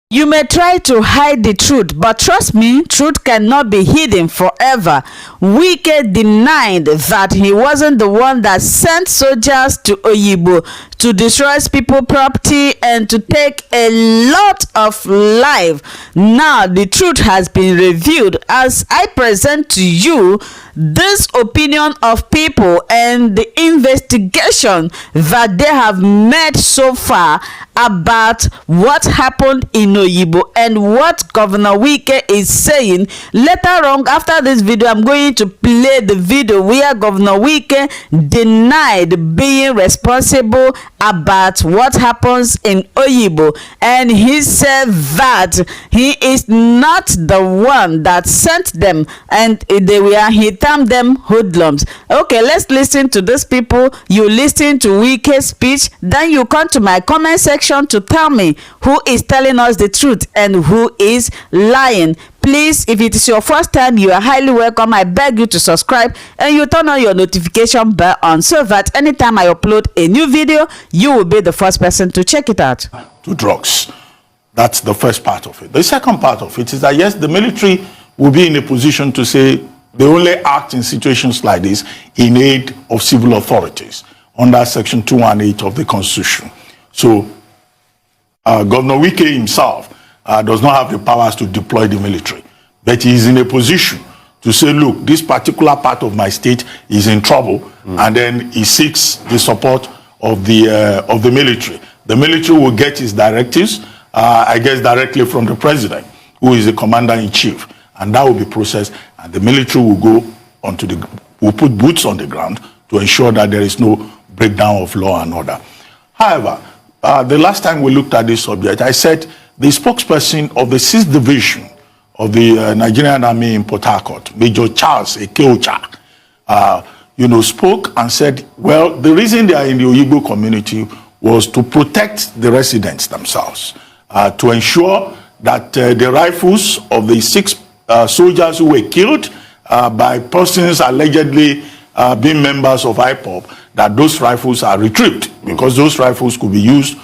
You may try to hide the truth, but trust me, truth cannot be hidden forever. Wike denied that he wasn't the one that sent soldiers to Oyibo to destroy people's property and to take a lot of life. Now the truth has been revealed as I present to you this opinion of people and the investigation that they have made so far about what happened in Oyibo and what Governor Wike is saying. Later on, after this video, I'm going to play the video where Governor Wike denied being responsible about what happens in Oyibo, and he said that he is not the one that sent them, and he termed them hoodlums. Okay, let's listen to these people. You listen to Wike's speech, then you come to my comment section to tell me who is telling us the truth and who is lying. Please, if it is your first time, you are highly welcome. I beg you to subscribe and you turn on your notification bell on so that anytime I upload a new video, you will be the first person to check it out. To drugs. That's the first part of it. The second part of it is that, yes, the military will be in a position to say they only act in situations like this in aid of civil authorities under Section 218 of the Constitution. So, Governor Wike himself does not have the powers to deploy the military, but he is in a position to say, look, this particular part of my state is in trouble, and then he seeks the support of the military. The military will get his directives, I guess, directly from the president, who is the commander-in-chief, and that will be processed, and the military will will put boots on the ground to ensure that there is no breakdown of law and order. However, the last time we looked at this subject, I said the spokesperson of the 6th Division of the Nigerian Army in Port Harcourt, Major Charles Ekeocha, spoke and said, well, the reason they are in the Oyigbo community was to protect the residents themselves, to ensure that the rifles of the 6 soldiers who were killed by persons allegedly being members of IPOB, that those rifles are retrieved, because those rifles could be used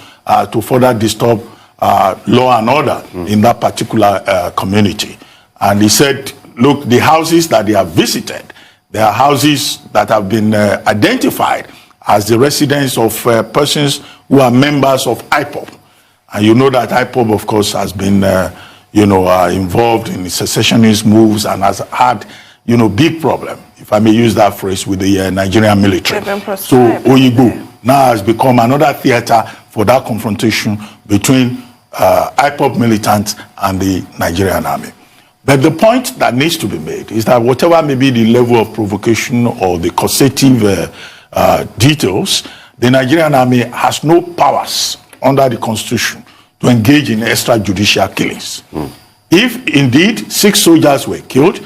to further disturb law and order in that particular community. And he said, look, the houses that they have visited, they are houses that have been identified as the residence of persons who are members of IPOB. And you know that IPOB, of course, has been involved in secessionist moves and has had big problem, if I may use that phrase, with the Nigerian military. So Oyigbo now has become another theater for that confrontation between IPOB militants and the Nigerian army. But the point that needs to be made is that whatever may be the level of provocation or the causative details, the Nigerian army has no powers under the Constitution to engage in extrajudicial killings. If indeed 6 soldiers were killed,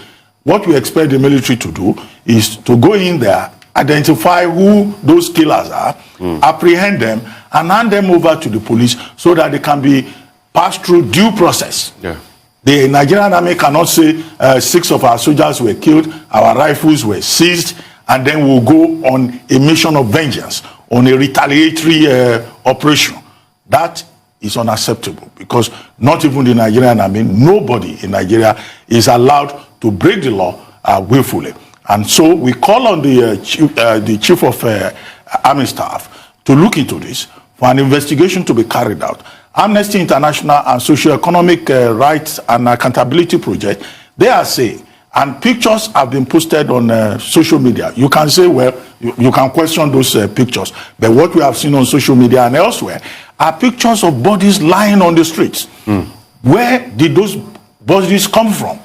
what we expect the military to do is to go in there, identify who those killers are, apprehend them, and hand them over to the police so that they can be passed through due process. Yeah. The Nigerian army cannot say 6 of our soldiers were killed, our rifles were seized, and then we'll go on a mission of vengeance, on a retaliatory operation. That is unacceptable, because not even the Nigerian army, nobody in Nigeria is allowed to break the law willfully. And so we call on the chief of army staff to look into this, for an investigation to be carried out. Amnesty International and Socio-Economic Rights and Accountability Project, they are saying, and pictures have been posted on social media. You can say, well, you can question those pictures, but what we have seen on social media and elsewhere are pictures of bodies lying on the streets. Where did those bodies come from?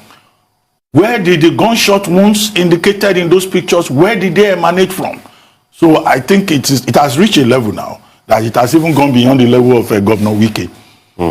Where did the gunshot wounds indicated in those pictures, where did they emanate from? So I think it has reached a level now that it has even gone beyond the level of Governor Wike.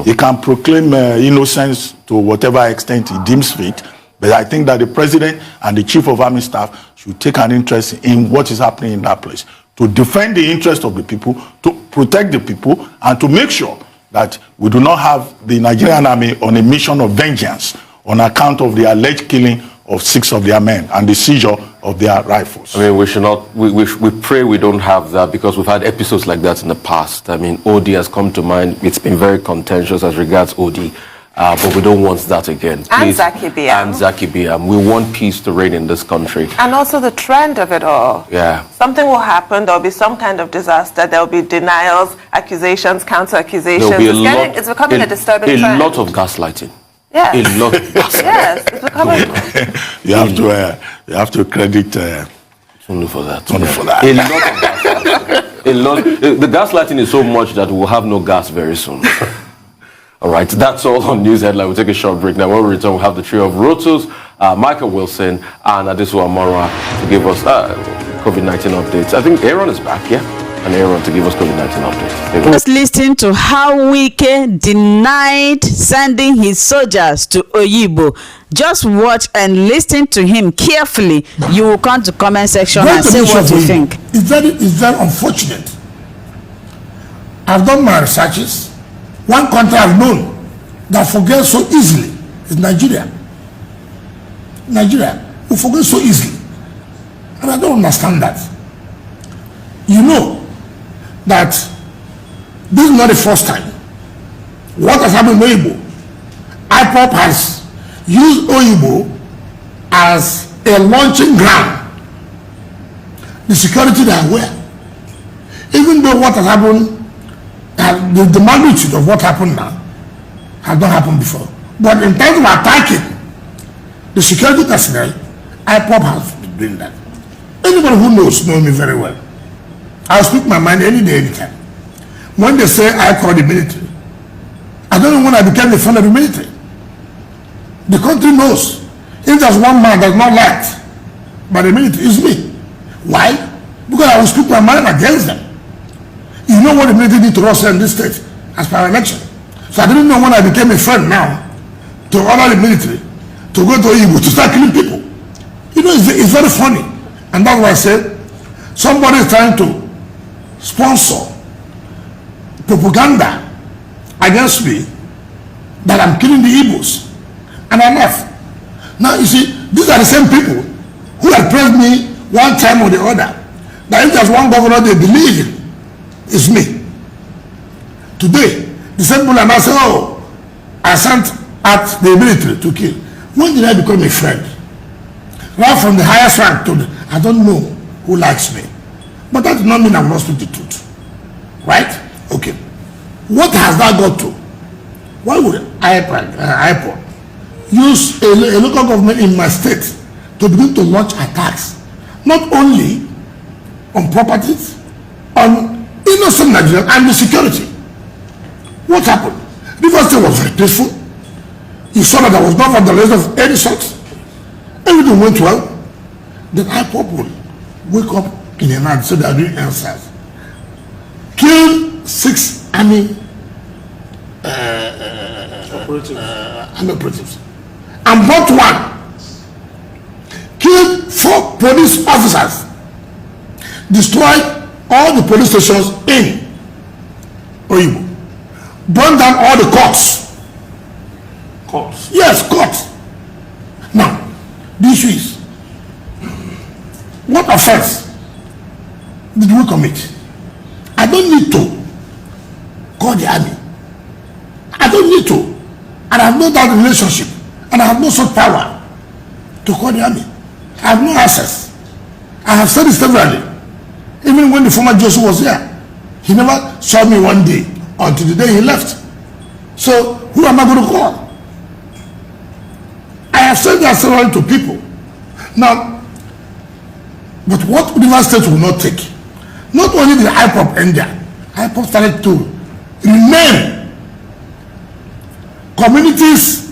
He can proclaim innocence to whatever extent he deems fit, but I think that the president and the chief of army staff should take an interest in what is happening in that place, to defend the interest of the people, to protect the people, and to make sure that we do not have the Nigerian army on a mission of vengeance on account of the alleged killing of 6 of their men and the seizure of their rifles. I mean, we should not, we pray we don't have that, because we've had episodes like that in the past. I mean, OD has come to mind. It's been very contentious as regards OD. but we don't want that again. And Zaki Biam. And Zaki Biam. We want peace to reign in this country. And also the trend of it all. Yeah. Something will happen. There'll be some kind of disaster. There'll be denials, accusations, counter-accusations. It's becoming a disturbing trend. A lot of gaslighting. Yes. A lot of gaslighting. Yes, it's becoming... you have to credit... only for that. Only for that. A lot of gaslighting. The gaslighting is so much that we'll have no gas very soon. All right, that's all on News Headline. We'll take a short break. Now, when we return, we'll have the trio of Rotos, Michael Wilson, and Adesu Amara to give us COVID-19 updates. I think Aaron is back, yeah? And Aaron to give us COVID-19 updates. Just listen to how Wike denied sending his soldiers to Oyibo. Just watch and listen to him carefully. You will come to comment section and say what you think. It's very unfortunate. I've done my researches. One country I've known that forgets so easily is Nigeria. Nigeria, we forget so easily. And I don't understand that. You know that this is not the first time. What has happened in Oyigbo? IPOP has used Oyigbo as a launching ground. The security they are aware. Even though what has happened, the magnitude of what happened now has not happened before. But in terms of attacking the security personnel, IPOP has been doing that. Anybody who knows me very well. I'll speak my mind any day, anytime. When they say I call the military, I don't know when I became the friend of the military. The country knows. If there's one man that's not liked by the military, it's me. Why? Because I will speak my mind against them. You know what the military did to us in this state as per election. So I didn't know when I became a friend now to honor the military, to go to Oyigbo, to start killing people. You know, it's very funny. And that's why I said, somebody is trying to sponsor propaganda against me that I'm killing the Igbos. And I left. Now you see, these are the same people who had praised me one time or the other. That if there's one governor they believe in, it's me. Today, the same people are now saying, oh, I sent at the military to kill. When did I become a friend? Right from the highest rank to the, I don't know who likes me. But that does not mean I will not speak the truth. Right? Okay. What has that got to? Why would IPOP use a local government in my state to begin to launch attacks, not only on properties, on innocent Nigerians and the security? What happened? Rivers State was very peaceful. You saw that there was no vandalism of any sort. Everything went well. Then IPOP will wake up in the night, so they are doing answers. Kill 6 army operatives. And brought one. Killed 4 police officers. Destroyed all the police stations in Oyibo. Burned down all the courts. Courts? Yes, courts. Now, the issue is, what offense did we commit? I don't need to call the army. I don't need to. And I have no that relationship. And I have no such power to call the army. I have no access. I have said it severally. Even when the former Joshua was here, he never saw me one day until the day he left. So who am I going to call? I have said that severally to people. Now, but what Rivers State will not take, not only did IPOP end there, IPOP started to rename communities'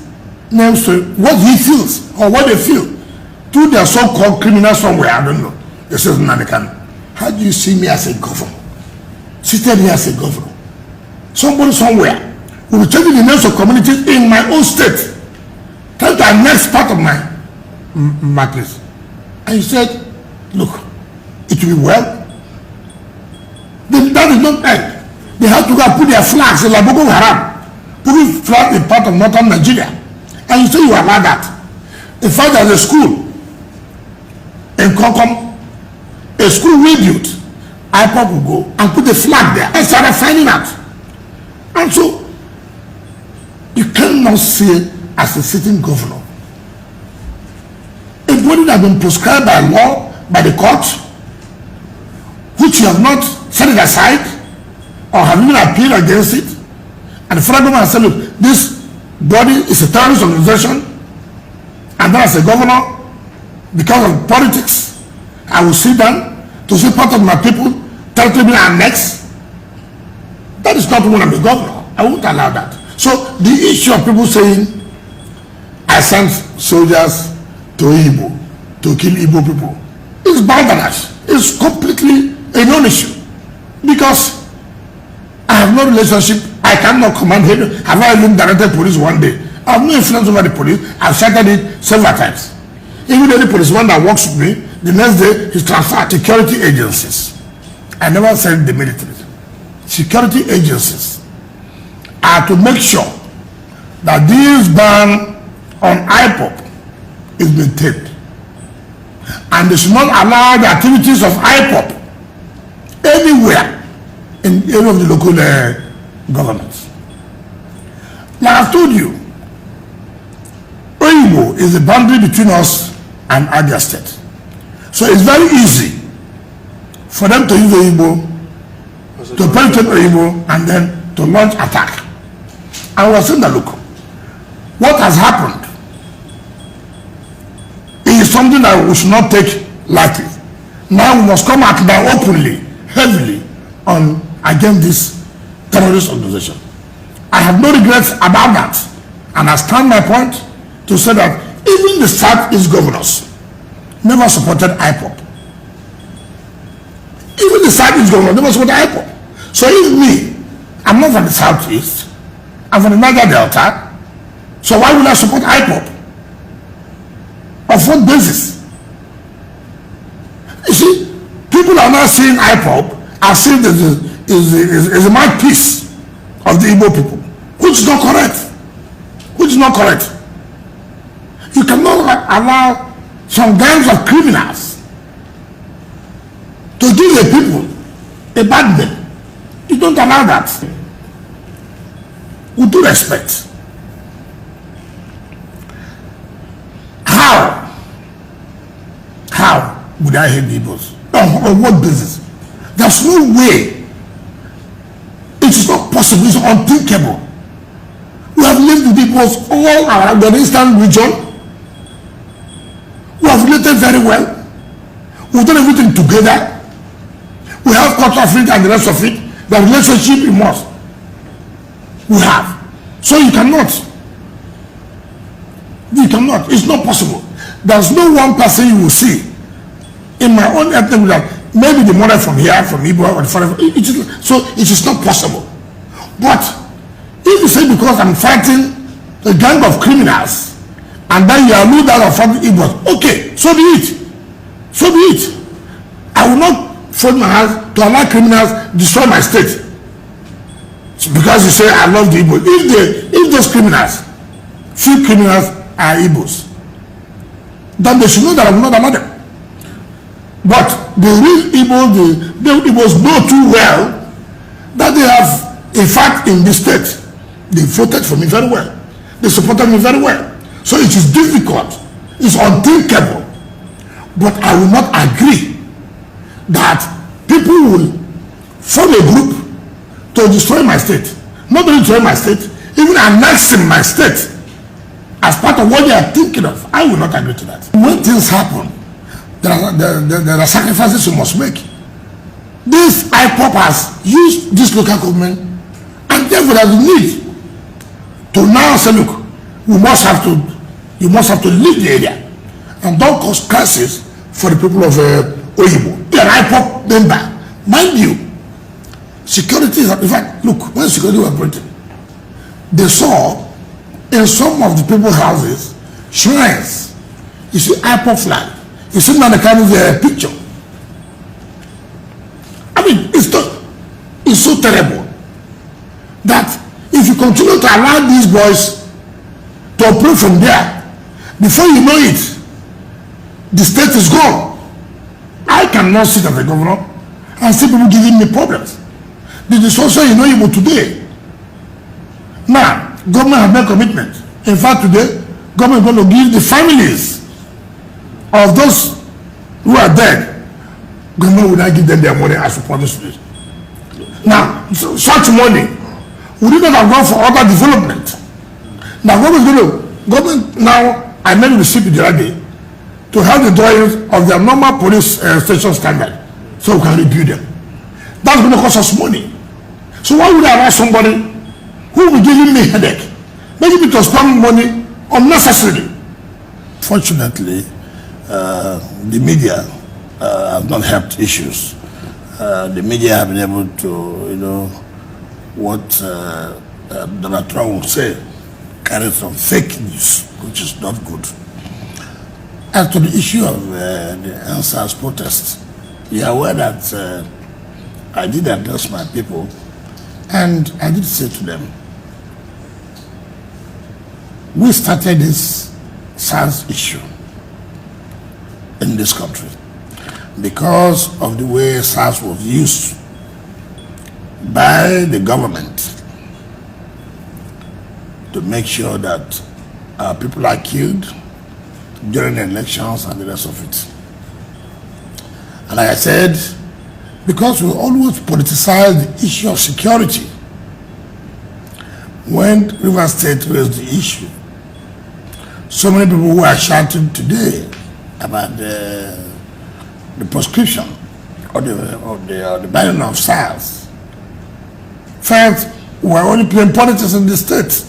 names to what he feels or what they feel through their so-called criminals somewhere. I don't know. They say, how do you see me as a governor? Seated here as a governor. Somebody somewhere will be changing the names of communities in my own state, trying to annex part of my place. And he said, look, it will be well. Then that is not end. They have to go and put their flags in Boko Haram, putting flag in part of northern Nigeria. And you say you allow that. In fact, there's a school in Kokom, a school rebuilt. IPOP will go and put the flag there and start finding out. And so, You cannot say as a sitting governor, a body that has been prescribed by law, by the court, which you have not set it aside or have even appealed against it, and the federal government has said, look, this body is a terrorist organization, and then as a governor, because of politics, I will sit down to see part of my people territory annexed. That is not when I'm a governor. I won't allow that. So the issue of people saying, I sent soldiers to Oyibo to kill Igbo people, is balderdash. It's completely a non-issue. Because I have no relationship, I cannot command him. Have I even directed police one day? I have no influence over the police. I've cited it several times. Even any policeman that works with me, the next day he's transferred to security agencies. I never sent the military. Security agencies are to make sure that this ban on IPOP is maintained. And they should not allow the activities of IPOP anywhere in any of the local governments. Now I've told you, Oyibo is the boundary between us and Abia State. So it's very easy for them to use Oyibo, to penetrate Oyibo, and then to launch attack. And we're saying that, look, what has happened is something that we should not take lightly. Now we must come out now openly, heavily, on against this terrorist organization. I have no regrets about that, and I stand my point to say that even the Southeast governors never supported IPOP. Even the Southeast governors never supported IPOP. So if me, I'm not from the Southeast, I'm from the Niger Delta, so why would I support IPOP? Of what basis? You see, people are now seeing IPOP as if it is a mouthpiece of the Igbo people, which is not correct. Which is not correct. You cannot allow some gangs of criminals to give the people a bad name. You don't allow that. With due respect. How would I hate the Igbos? On what basis? There's no way. It is not possible. It's unthinkable. We have lived with Igbos all around the eastern region. We have related very well. We've done everything together. We have cut off it and the rest of it. The relationship in us. We have. So you cannot. You cannot. It's not possible. There's no one person you will see in my own ethnic that maybe the mother from here, from Igbo, or the father. So it is not possible. But if you say because I'm fighting a gang of criminals, and then you allude that of fighting Igbos, okay, so be it. So be it. I will not fold my hands to allow criminals destroy my state. Because you say I love the Igbo. If those criminals, few criminals are Igbos, then they should know that I will not allow them. But the real Igbo, the Igbos know too well that they have, in fact, in this state, they voted for me very well. They supported me very well. So it is difficult. It's unthinkable. But I will not agree that people will form a group to destroy my state. Not only destroy my state, even annexing my state as part of what they are thinking of. I will not agree to that. When things happen, there are sacrifices you must make. This IPOP has used this local government, and therefore there is a need to now say, look, you must have to leave the area and don't cause crisis for the people of Oyibo. They are IPOP member. Mind you, security is, in fact, look, when security was operating, they saw in some of the people's houses shrines. You see IPOP flag. You see man kind of picture. I mean, it's so terrible that if you continue to allow these boys to operate from there, before you know it, the state is gone. I cannot sit as a governor and see people giving me problems. This is also Oyigbo today. Now, government has made commitment. In fact, today, government is going to give the families of those who are dead, government will not give them their money as we promised it. Now, such money, we did not have gone for other development. Now, government now, I made a receipt the other day to have the drawings of their normal police station standard so we can review them. That's going to cost us money. So why would I ask somebody who will be giving me headache? Maybe to spend money unnecessarily. Fortunately, the media have not helped issues. The media have been able to, what Donald Trump would say, carry some fake news, which is not good. As to the issue of the answers protest, you are aware that I did address my people, and I did say to them, we started this SARS issue in this country because of the way SARS was used by the government to make sure that our people are killed during the elections and the rest of it. And like I said, because we always politicize the issue of security, when Rivers State raised the issue, so many people who are shouting today about the proscription or the banning of SARS felt we are only playing politics in the state.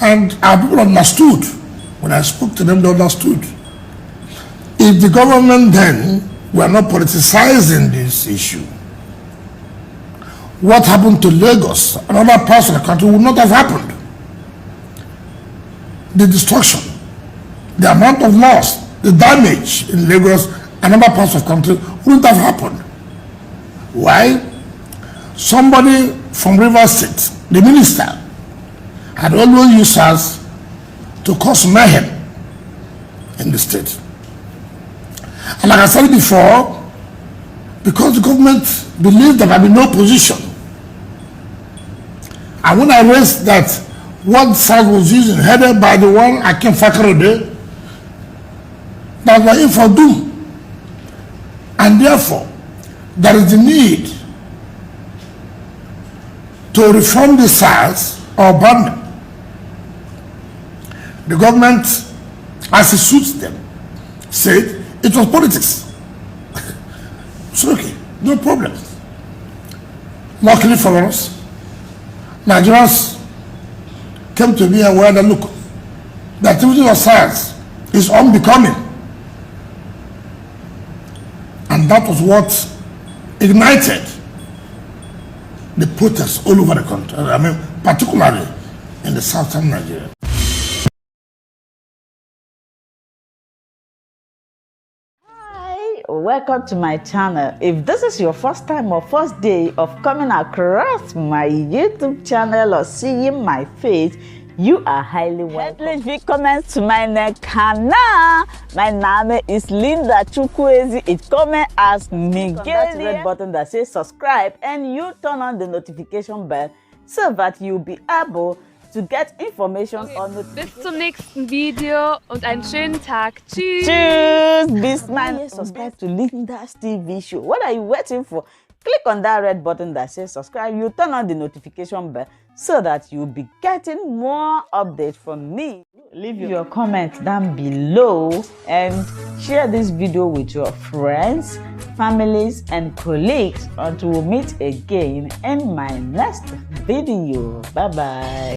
And our people understood. When I spoke to them, they understood. If the government then were not politicizing this issue, what happened to Lagos and other parts of the country would not have happened. The destruction, the amount of loss, the damage in Lagos and other parts of the country wouldn't have happened. Why? Somebody from Rivers State, the minister, had always used us to cause mayhem in the state. And like I said before, because the government believed that I'm in no position, and when I raised that what SARS was using, headed by the one Akim Fakarode, that was in for doom. And therefore, there is the need to reform the SARS or Bombardment. The government, as it suits them, said it was politics. So okay, no problem. Luckily for us, Nigerians came to be aware that look, the activity of SARS is unbecoming. And that was what ignited the protests all over the country. I mean, particularly in the southern Nigeria. Welcome to my channel. If this is your first time or first day of coming across my YouTube channel or seeing my face, you are highly welcome. Herzlich willkommen zu meinem Kanal. My name is Linda Chukwuezi. It's coming as Miguel. That red button that says subscribe and you turn on the notification bell so that you'll be able to get information on notifications. Bis zum nächsten Video und einen schönen Tag. Tschüss. Tschüss. Bis mein subscribe to Linda's TV show. What are you waiting for? Click on that red button that says subscribe. You turn on the notification bell so that you'll be getting more updates from me. Leave your comments down below and share this video with your friends, families, and colleagues until we meet again in my next video. Bye bye.